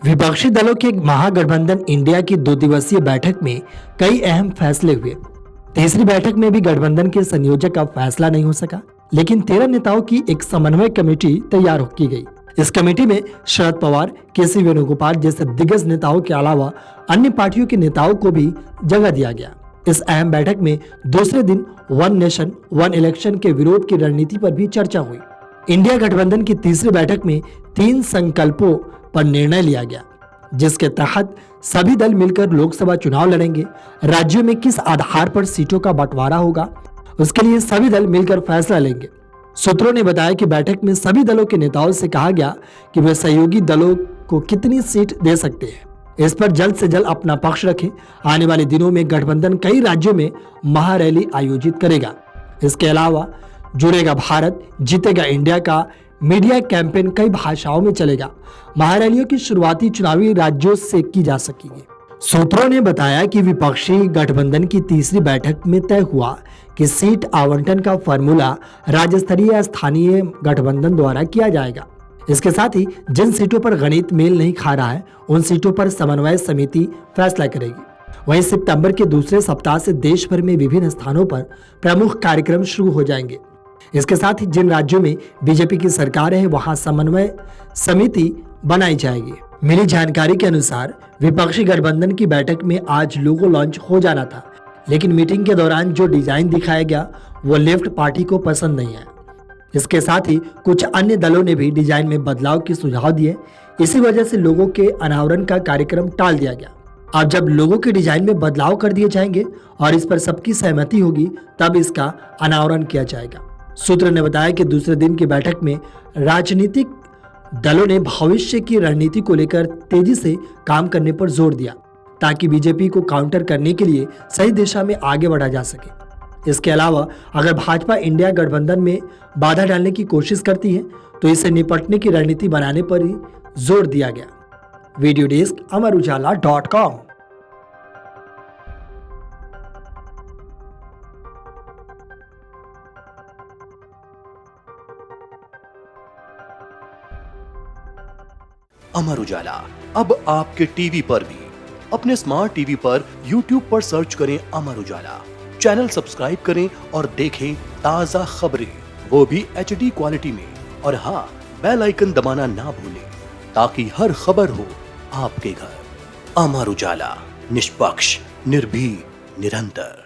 विपक्षी दलों के एक महागठबंधन इंडिया की 2 दिवसीय बैठक में कई अहम फैसले हुए। तीसरी बैठक में भी गठबंधन के संयोजक का फैसला नहीं हो सका, लेकिन 13 नेताओं की एक समन्वय कमेटी तैयार की गई। इस कमेटी में शरद पवार, केसी वेणुगोपाल जैसे दिग्गज नेताओं के अलावा अन्य पार्टियों के नेताओं को भी जगह दिया गया। इस अहम बैठक में दूसरे दिन वन नेशन वन इलेक्शन के विरोध की रणनीति पर भी चर्चा हुई। इंडिया गठबंधन की तीसरी बैठक में 3 संकल्पों पर निर्णय लिया गया, जिसके तहत सभी दल मिलकर लोकसभा चुनाव लड़ेंगे। राज्यों में किस आधार पर सीटों का बंटवारा होगा, उसके लिए सभी दल मिलकर फैसला लेंगे। सूत्रों ने बताया कि बैठक में सभी दलों के नेताओं से कहा गया कि वे सहयोगी दलों को कितनी सीट दे सकते हैं, इस पर जल्द से जल्द अपना पक्ष रखें। आने वाले दिनों में गठबंधन कई राज्यों में महारैली आयोजित करेगा। इसके अलावा जुड़ेगा भारत, जीतेगा इंडिया का मीडिया कैंपेन कई भाषाओं में चलेगा। महारैलियों की शुरुआती चुनावी राज्यों से की जा सकेगी। सूत्रों ने बताया कि विपक्षी गठबंधन की तीसरी बैठक में तय हुआ कि सीट आवंटन का फॉर्मूला राज्य स्तरीय या स्थानीय गठबंधन द्वारा किया जाएगा। इसके साथ ही जिन सीटों पर गणित मेल नहीं खा रहा है, उन सीटों पर समन्वय समिति फैसला करेगी। वहीं सितंबर के दूसरे सप्ताह से देश भर में विभिन्न स्थानों पर प्रमुख कार्यक्रम शुरू हो जाएंगे। इसके साथ ही जिन राज्यों में बीजेपी की सरकार है, वहां समन्वय समिति बनाई जाएगी। मिली जानकारी के अनुसार विपक्षी गठबंधन की बैठक में आज लोगो लॉन्च हो जाना था, लेकिन मीटिंग के दौरान जो डिजाइन दिखाया गया वो लेफ्ट पार्टी को पसंद नहीं है। इसके साथ ही कुछ अन्य दलों ने भी डिजाइन में बदलाव के सुझाव दिए। इसी वजह से लोगों के अनावरण का कार्यक्रम टाल दिया गया। अब जब लोगों के डिजाइन में बदलाव कर दिए जाएंगे और इस पर सबकी सहमति होगी, तब इसका अनावरण किया जाएगा। सूत्र ने बताया कि दूसरे दिन की बैठक में राजनीतिक दलों ने भविष्य की रणनीति को लेकर तेजी से काम करने पर जोर दिया, ताकि बीजेपी को काउंटर करने के लिए सही दिशा में आगे बढ़ा जा सके। इसके अलावा अगर भाजपा इंडिया गठबंधन में बाधा डालने की कोशिश करती है, तो इसे निपटने की रणनीति बनाने पर ही जोर दिया गया। Video desk amarujala.com। Amar Ujala अब आपके टीवी पर भी। अपने स्मार्ट टीवी पर YouTube पर सर्च करें अमर उजाला, चैनल सब्सक्राइब करें और देखें ताजा खबरें, वो भी HD क्वालिटी में। और हाँ, बेल आइकन दबाना ना भूलें, ताकि हर खबर हो आपके घर। अमर उजाला, निष्पक्ष, निर्भीक, निरंतर।